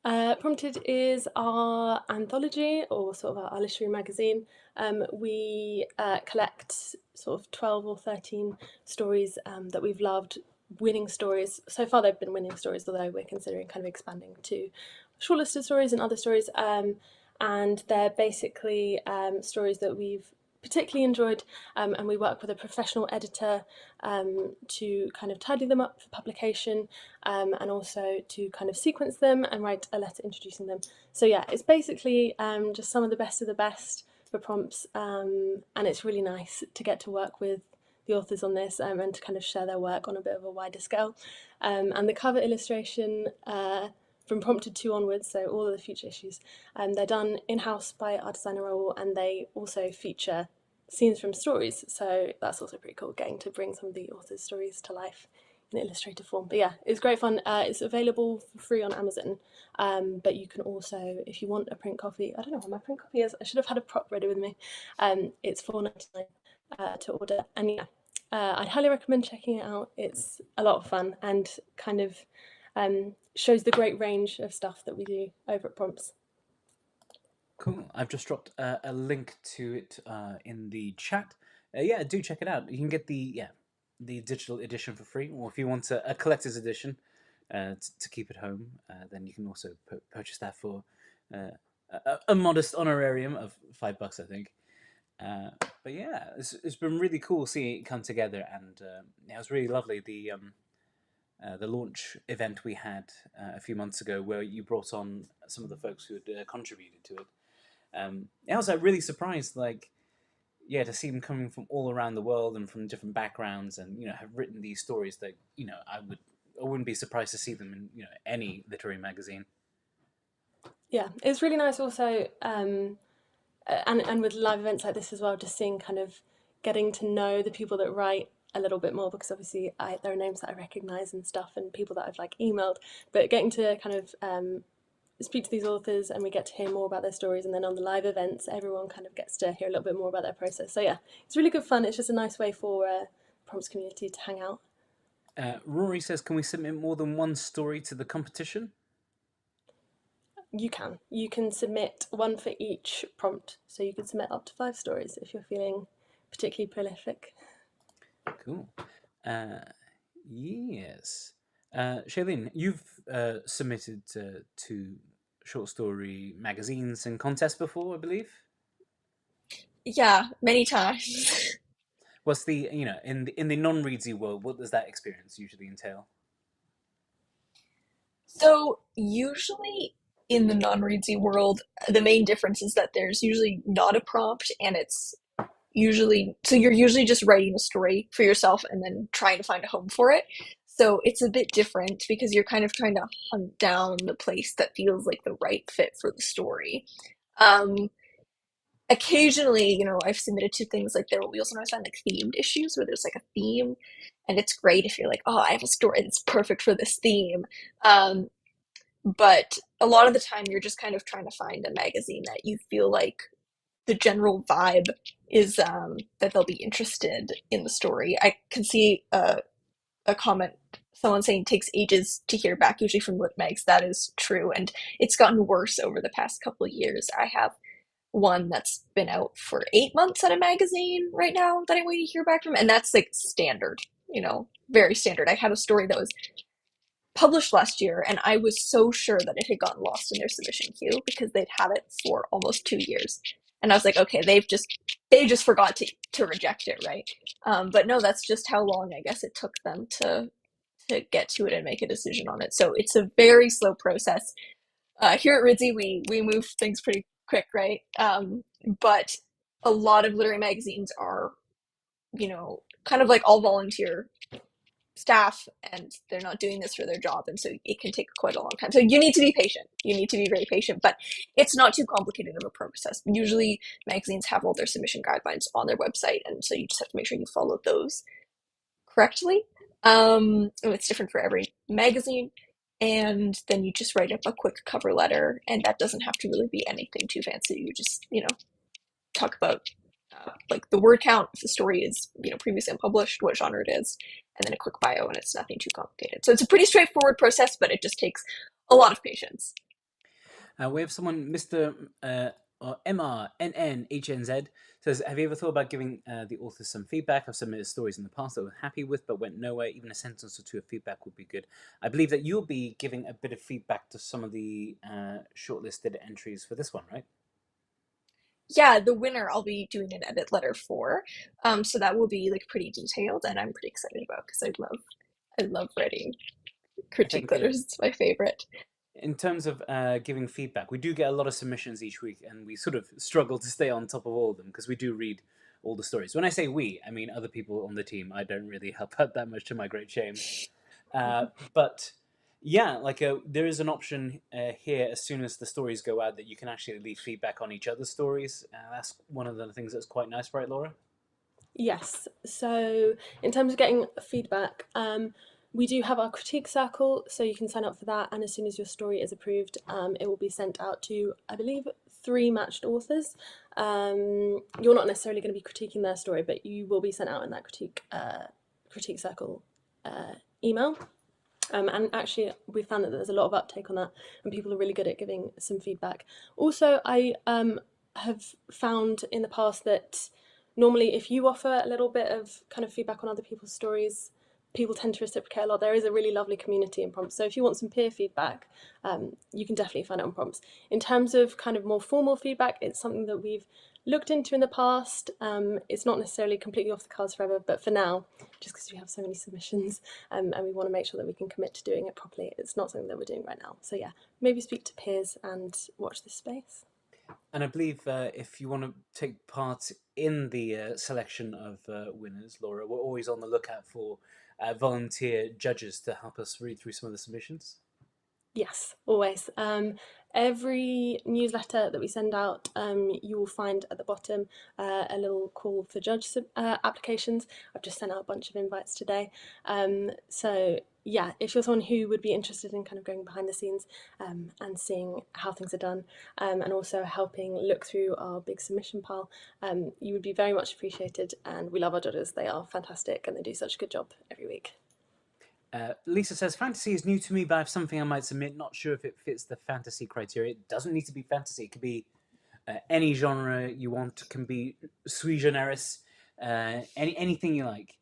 Prompted is our anthology, or sort of our literary magazine. We collect sort of 12 or 13 stories that we've loved, winning stories. So far, they've been winning stories, although we're considering kind of expanding to shortlisted stories and other stories. And they're basically stories that we've particularly enjoyed, and we work with a professional editor to kind of tidy them up for publication, and also to kind of sequence them and write a letter introducing them. So yeah, it's basically just some of the best for prompts, and it's really nice to get to work with the authors on this, and to kind of share their work on a bit of a wider scale. And the cover illustration from Prompted 2 onwards, so all of the future issues, they're done in-house by our designer Raoul, and they also feature scenes from stories, so that's also pretty cool, getting to bring some of the authors' stories to life in illustrative form. But yeah, it's great fun. It's available for free on Amazon, but you can also, if you want a print copy, I don't know where my print copy is, I should have had a prop ready with me. It's $4.99 to order, and yeah, I'd highly recommend checking it out. It's a lot of fun and kind of shows the great range of stuff that we do over at Prompts. Cool. I've just dropped a link to it in the chat. Yeah, do check it out. You can get the digital edition for free, or if you want a collector's edition to keep at home, then you can also purchase that for a modest honorarium of $5, I think. But yeah, it's been really cool seeing it come together, and it was really lovely. The launch event we had a few months ago, where you brought on some of the folks who had contributed to it. I was like really surprised, like, yeah, to see them coming from all around the world and from different backgrounds, and have written these stories that I wouldn't be surprised to see them in any literary magazine. Yeah, it's really nice also, and with live events like this as well, just seeing kind of getting to know the people that write a little bit more, because obviously there are names that I recognise and stuff, and people that I've like emailed, but getting to kind of speak to these authors, and we get to hear more about their stories, and then on the live events everyone kind of gets to hear a little bit more about their process. So yeah, it's really good fun. It's just a nice way for prompts community to hang out. Rory says, can we submit more than one story to the competition? You can submit one for each prompt, so you can submit up to 5 stories if you're feeling particularly prolific. Cool. Yes. Shaelin, you've submitted to short story magazines and contests before, I believe. Yeah, many times. What's the in the non-Reedsy world? What does that experience usually entail? So usually in the non-Reedsy world, the main difference is that there's usually not a prompt, and it's usually so you're usually just writing a story for yourself and then trying to find a home for it. So it's a bit different because you're kind of trying to hunt down the place that feels like the right fit for the story. Um, Occasionally, I've submitted to things like there will be also sometimes find like themed issues where there's like a theme, and it's great if you're like, oh, I have a story that's perfect for this theme. Um, but a lot of the time, you're just kind of trying to find a magazine that you feel like the general vibe is that they'll be interested in the story. I can see a comment, someone saying it takes ages to hear back, usually from lit mags. That is true, and it's gotten worse over the past couple of years. I have one that's been out for 8 months at a magazine right now that I'm waiting to hear back from, and that's like standard, very standard. I had a story that was published last year, and I was so sure that it had gotten lost in their submission queue because they'd had it for almost 2 years. And I was like, okay, they just forgot to reject it, right? But no, that's just how long I guess it took them to get to it and make a decision on it. So it's a very slow process. Here at Ridsy, we move things pretty quick, right? But a lot of literary magazines are, kind of like all volunteer staff, and they're not doing this for their job, and so it can take quite a long time. So you need to be patient. You need to be very patient, but it's not too complicated of a process. Usually magazines have all their submission guidelines on their website, and so you just have to make sure you follow those correctly. And it's different for every magazine. And then you just write up a quick cover letter, and that doesn't have to really be anything too fancy. You just, talk about like the word count, if the story is, previously unpublished, what genre it is, and then a quick bio, and it's nothing too complicated. So it's a pretty straightforward process, but it just takes a lot of patience. We have someone, Mr. Or MRNNHNZ, says, have you ever thought about giving the authors some feedback? I've submitted stories in the past that I was happy with but went nowhere. Even a sentence or two of feedback would be good. I believe that you'll be giving a bit of feedback to some of the shortlisted entries for this one, right? Yeah, the winner I'll be doing an edit letter for. So that will be like pretty detailed, and I'm pretty excited about because I love writing I critique think letters. It's my favorite. in terms of giving feedback, we do get a lot of submissions each week, and we sort of struggle to stay on top of all of them because we do read all the stories. When I say we, I mean other people on the team. I don't really help out that much, to my great shame. But yeah, like there is an option here as soon as the stories go out that you can actually leave feedback on each other's stories. That's one of the things that's quite nice, right, Laura? Yes. So, in terms of getting feedback, we do have our critique circle, so you can sign up for that. And as soon as your story is approved, it will be sent out to, I believe, 3 matched authors. You're not necessarily going to be critiquing their story, but you will be sent out in that critique circle email. And actually, we found that there's a lot of uptake on that, and people are really good at giving some feedback. Also, I have found in the past that normally, if you offer a little bit of kind of feedback on other people's stories, people tend to reciprocate a lot. There is a really lovely community in Prompts. So if you want some peer feedback, you can definitely find it on Prompts. In terms of kind of more formal feedback, it's something that we've looked into in the past. It's not necessarily completely off the cards forever, but for now, just because we have so many submissions and we want to make sure that we can commit to doing it properly, it's not something that we're doing right now. So yeah, maybe speak to peers and watch this space. And I believe if you want to take part in the selection of winners, Laura, we're always on the lookout for volunteer judges to help us read through some of the submissions. Yes, always. Every newsletter that we send out, you will find at the bottom a little call for judge applications. I've just sent out a bunch of invites today. So yeah, if you're someone who would be interested in kind of going behind the scenes and seeing how things are done, and also helping look through our big submission pile, you would be very much appreciated. And we love our judges; they are fantastic, and they do such a good job every week. Lisa says, fantasy is new to me, but I have something I might submit. Not sure if it fits the fantasy criteria. It doesn't need to be fantasy. It could be any genre you want. It can be sui generis, anything you like.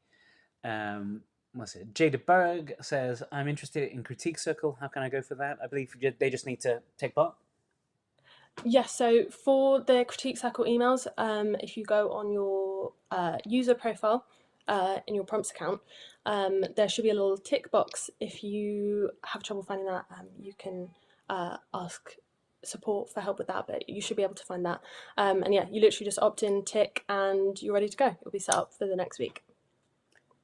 What's it? Jada Berg says, I'm interested in Critique Circle. How can I go for that? I believe they just need to take part. Yes, so for the critique circle emails, if you go on your your user profile in your prompts account, there should be a little tick box. If you have trouble finding that, you can ask support for help with that, but you should be able to find that. And yeah, you literally just opt in, tick, and you're ready to go. It'll be set up for the next week.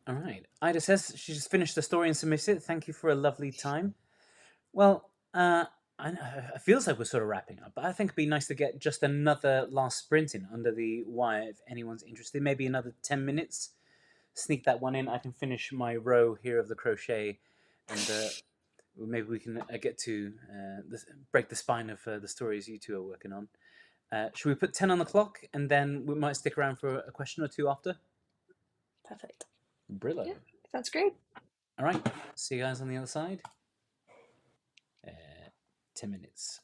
All right. Ida says she just finished the story and submitted it. Thank you for a lovely time. Well, I know it feels like we're sort of wrapping up, but I think it'd be nice to get just another last sprint in under the wire if anyone's interested. Maybe another 10 minutes. Sneak that one in. I can finish my row here of the crochet, and maybe we can get to break the spine of the stories you two are working on. Should we put 10 on the clock, and then we might stick around for a question or two after? Perfect. Brillo. Yeah, sounds great. All right. See you guys on the other side. 10 minutes.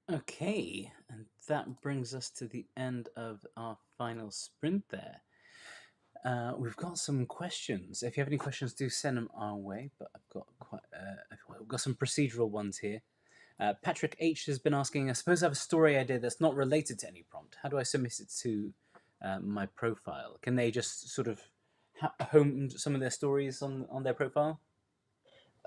Okay, and that brings us to the end of our final sprint there. We've got some questions. If you have any questions, do send them our way. But we've got some procedural ones here. Patrick H has been asking, I suppose I have a story idea that's not related to any prompt. How do I submit it to my profile? Can they just sort of home some of their stories on their profile?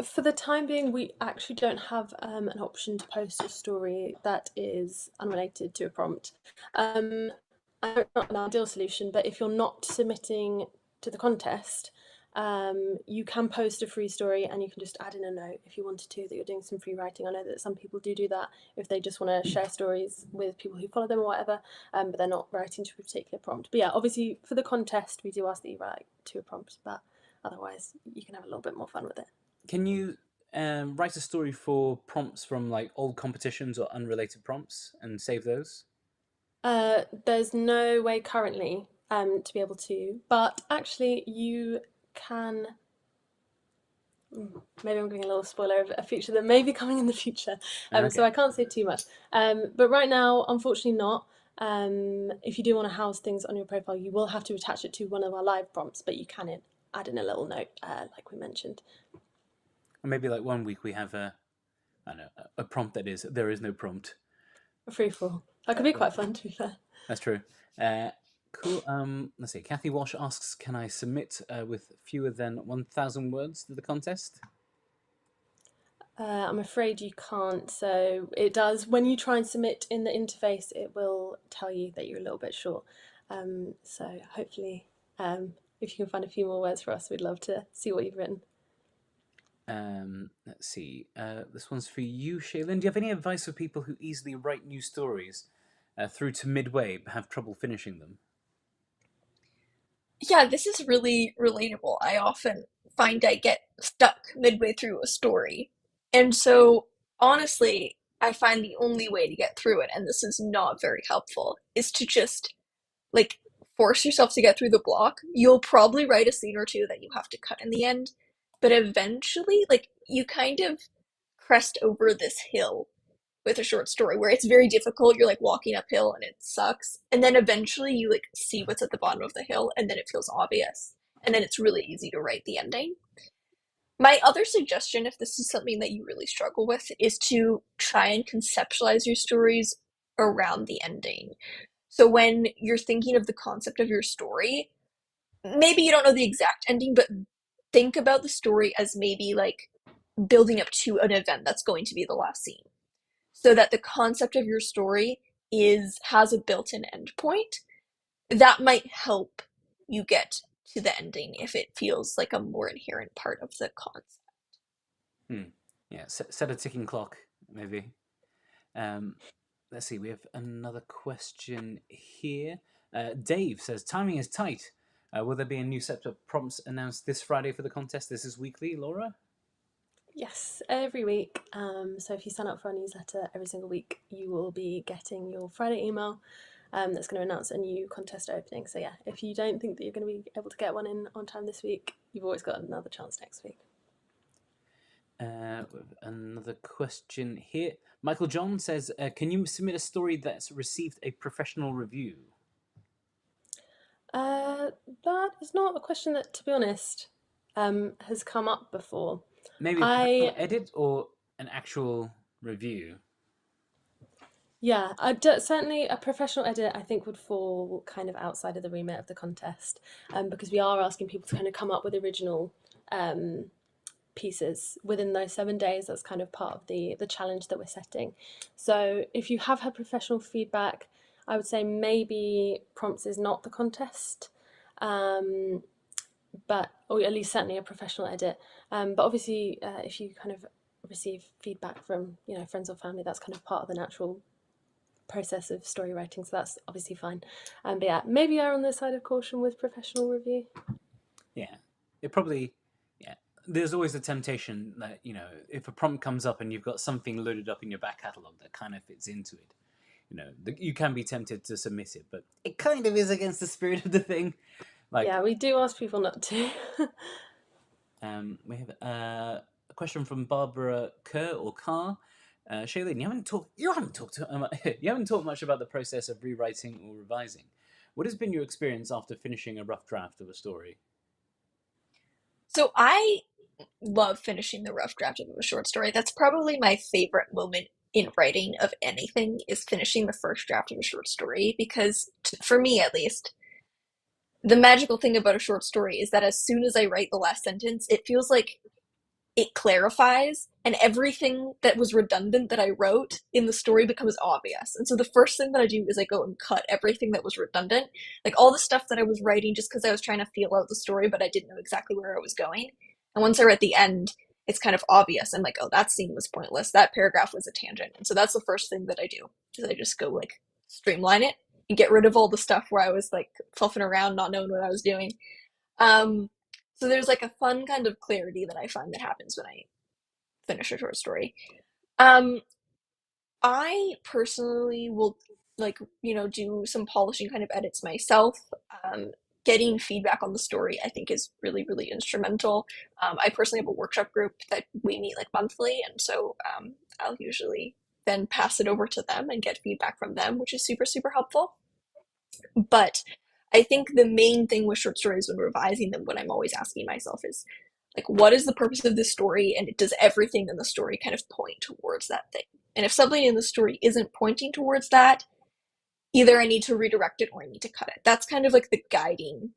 For the time being, we actually don't have an option to post a story that is unrelated to a prompt. I know it's not an ideal solution, but if you're not submitting to the contest, you can post a free story and you can just add in a note if you wanted to that you're doing some free writing. I know that some people do that if they just want to share stories with people who follow them or whatever, but they're not writing to a particular prompt. But yeah, obviously for the contest, we do ask that you write to a prompt, but otherwise you can have a little bit more fun with it. Can you write a story for prompts from like old competitions or unrelated prompts and save those? There's no way currently to be able to, but actually you can. Maybe I'm giving a little spoiler of a feature that may be coming in the future, so Okay. I can't say too much. But right now, unfortunately, not. If you do want to house things on your profile, you will have to attach it to one of our live prompts, but you can add in a little note, like we mentioned. Or maybe like one week we have I don't know, a prompt that is there is no prompt. A free for all. That could be quite fun, to be fair. That's true. Cool. Let's see. Kathy Walsh asks, "Can I submit with fewer than 1,000 words to the contest?" I'm afraid you can't. So it does, when you try and submit in the interface, it will tell you that you're a little bit short. So hopefully, if you can find a few more words for us, we'd love to see what you've written. Let's see. This one's for you, Shaelin. Do you have any advice for people who easily write new stories through to midway but have trouble finishing them? Yeah, this is really relatable. I often find I get stuck midway through a story. And so, honestly, I find the only way to get through it, and this is not very helpful, is to just like force yourself to get through the block. You'll probably write a scene or two that you have to cut in the end, but eventually, like, you kind of crest over this hill with a short story where it's very difficult. You're like walking uphill and it sucks. And then eventually you like see what's at the bottom of the hill and then it feels obvious. And then it's really easy to write the ending. My other suggestion, if this is something that you really struggle with, is to try and conceptualize your stories around the ending. So when you're thinking of the concept of your story, maybe you don't know the exact ending, but think about the story as maybe like building up to an event that's going to be the last scene, so that the concept of your story has a built-in endpoint that might help you get to the ending if it feels like a more inherent part of the concept. Yeah, set a ticking clock, maybe. Um, let's see. We have another question here. Dave says, "Timing is tight. Will there be a new set of prompts announced this Friday for the contest? This is weekly, Laura." Yes, every week. So if you sign up for our newsletter every single week, you will be getting your Friday email that's going to announce a new contest opening. So yeah, if you don't think that you're going to be able to get one in on time this week, you've always got another chance next week. Another question here. Michael John says, "Can you submit a story that's received a professional review?" That is not a question that, to be honest, has come up before. Maybe a professional I edit or an actual review. Yeah, certainly a professional edit I think would fall kind of outside of the remit of the contest, because we are asking people to kind of come up with original um, pieces within those 7 days. That's kind of part of the challenge that we're setting. So if you have had professional feedback, I would say maybe prompts is not the contest, but or at least certainly a professional edit. But obviously, if you kind of receive feedback from friends or family, that's kind of part of the natural process of story writing, so that's obviously fine. But yeah, maybe err on the side of caution with professional review. Yeah, it probably. Yeah, there's always a temptation that if a prompt comes up and you've got something loaded up in your back catalog that kind of fits into it, you can be tempted to submit it, but it kind of is against the spirit of the thing. Like, Yeah, we do ask people not to. we have a question from Barbara Kerr or Carr. Shailene, you haven't talked much about the process of rewriting or revising. What has been your experience after finishing a rough draft of a story? So I love finishing the rough draft of a short story. That's probably my favorite moment in writing of anything is finishing the first draft of a short story because for me at least, the magical thing about a short story is that as soon as I write the last sentence, it feels like it clarifies and everything that was redundant that I wrote in the story becomes obvious. And so the first thing that I do is I go and cut everything that was redundant, like all the stuff that I was writing just because I was trying to feel out the story, but I didn't know exactly where I was going. And once I read the end, it's kind of obvious. I'm like, oh, that scene was pointless. That paragraph was a tangent. And so that's the first thing that I do is I just go like streamline it and get rid of all the stuff where I was like fluffing around, not knowing what I was doing. Um, so there's like a fun kind of clarity that I find that happens when I finish a short story. Um, I personally will like, do some polishing kind of edits myself. Um, Getting feedback on the story, I think, is really, really instrumental. I personally have a workshop group that we meet like monthly, and so I'll usually then pass it over to them and get feedback from them, which is super, super helpful. But I think the main thing with short stories when revising them, what I'm always asking myself is, like, what is the purpose of this story? And does everything in the story kind of point towards that thing? And if something in the story isn't pointing towards that, either I need to redirect it or I need to cut it. That's kind of like the guiding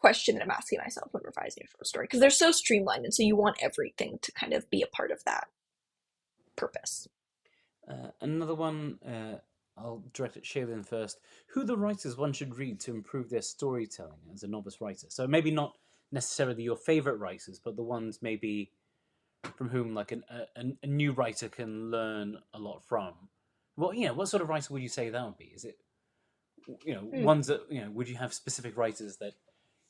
question that I'm asking myself when revising a short story because they're so streamlined. And so you want everything to kind of be a part of that purpose. Another one, I'll direct at Shailin first. Who are the writers one should read to improve their storytelling as a novice writer? So maybe not necessarily your favorite writers, but the ones maybe from whom like a new writer can learn a lot from. Well, what sort of writer would you say that would be? Is it Hmm. ones that would you have specific writers that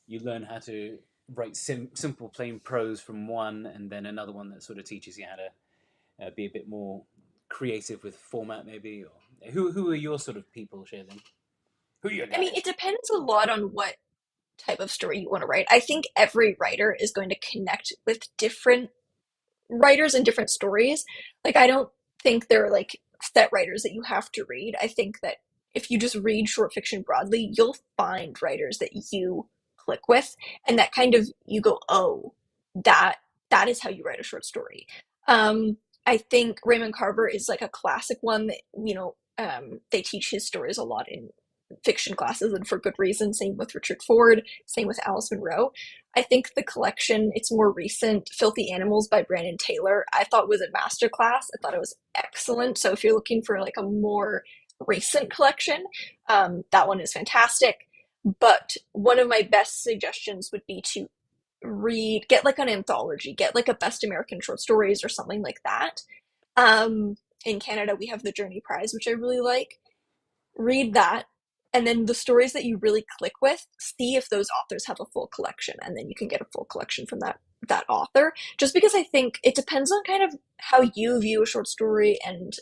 you learn how to write simple plain prose from one, and then another one that sort of teaches you how to be a bit more creative with format, maybe? Or who are your sort of people, Shailin? Who are your I mean, guys? it depends a lot on what type of story you want to write. I think every writer is going to connect with different writers and different stories. Like, I don't think there are like set writers that you have to read. I think that if you just read short fiction broadly, you'll find writers that you click with and that kind of you go, oh, that that is how you write a short story. I think Raymond Carver is like a classic one that, they teach his stories a lot in fiction classes and for good reason. Same with Richard Ford, same with Alice Munro. I think the collection, it's more recent, Filthy Animals by Brandon Taylor, I thought was a masterclass. I thought it was excellent. So if you're looking for like a more recent collection, that one is fantastic. But one of my best suggestions would be to get like an anthology, get like a Best American Short Stories or something like that. In Canada, we have the Journey Prize, which I really like. Read that, and then the stories that you really click with, see if those authors have a full collection, and then you can get a full collection from that author. Just because I think it depends on kind of how you view a short story, and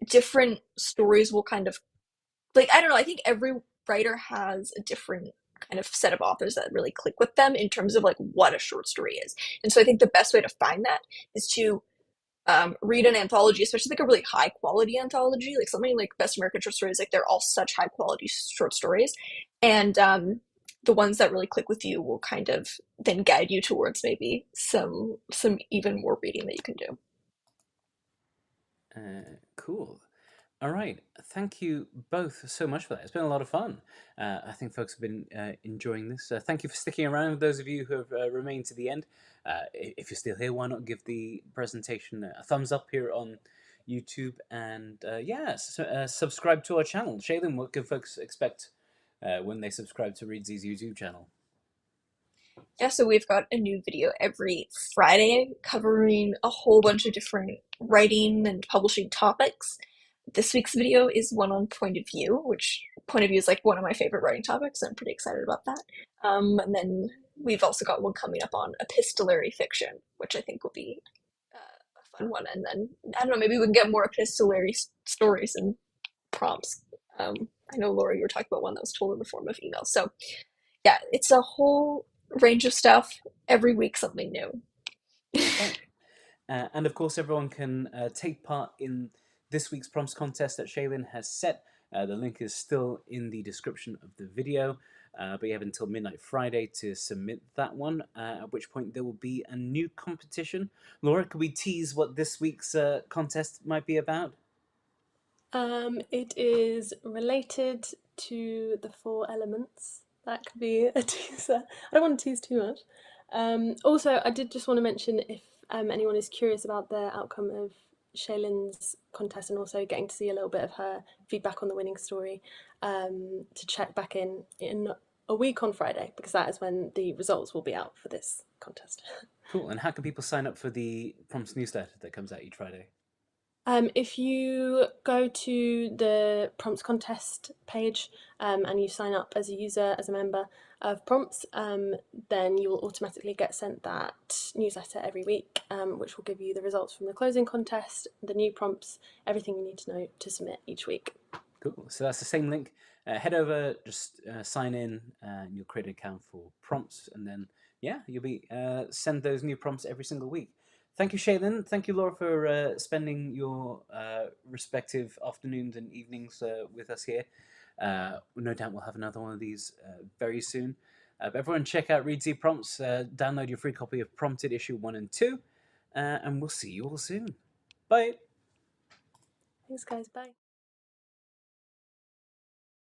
different stories will kind of like, I don't know. I think every writer has a different kind of set of authors that really click with them in terms of like what a short story is. And so I think the best way to find that is to read an anthology, especially like a really high quality anthology, like something like Best American Short Stories, like they're all such high quality short stories. And the ones that really click with you will kind of then guide you towards maybe some even more reading that you can do. Cool. All right. Thank you both so much for that. It's been a lot of fun. I think folks have been enjoying this. Thank you for sticking around. Those of you who have remained to the end, if you're still here, why not give the presentation a thumbs up here on YouTube, and subscribe to our channel. Shaylin, what can folks expect when they subscribe to Reedsy's YouTube channel? Yeah, so we've got a new video every Friday covering a whole bunch of different writing and publishing topics. This week's video is one on point of view, which point of view is like one of my favorite writing topics. I'm pretty excited about that. And then we've also got one coming up on epistolary fiction, which I think will be a fun one. And then, I don't know, maybe we can get more epistolary stories and prompts. I know, Laura, you were talking about one that was told in the form of emails. So yeah, it's a whole range of stuff every week, something new. Okay. And of course, everyone can take part in this week's prompts contest that Shaelin has set. The link is still in the description of the video, but you have until midnight Friday to submit that one, at which point there will be a new competition. Laura, could we tease what this week's contest might be about? It is related to the 4 elements. That could be a teaser. I don't want to tease too much. Also, I did just want to mention if anyone is curious about the outcome of Shaylin's contest and also getting to see a little bit of her feedback on the winning story, to check back in a week on Friday, because that is when the results will be out for this contest. Cool. And how can people sign up for the prompts newsletter that comes out each Friday? If you go to the prompts contest page, and you sign up as a user, as a member of prompts, then you will automatically get sent that newsletter every week, which will give you the results from the closing contest, the new prompts, everything you need to know to submit each week. Cool. So that's the same link. Head over, just sign in, and you'll create an account for prompts, and then you'll be send those new prompts every single week. Thank you, Shaelin. Thank you, Laura, for spending your respective afternoons and evenings with us here. No doubt we'll have another one of these very soon. But everyone, check out Reedsy Prompts. Download your free copy of Prompted issue 1 and 2, and we'll see you all soon. Bye. Thanks, guys. Bye.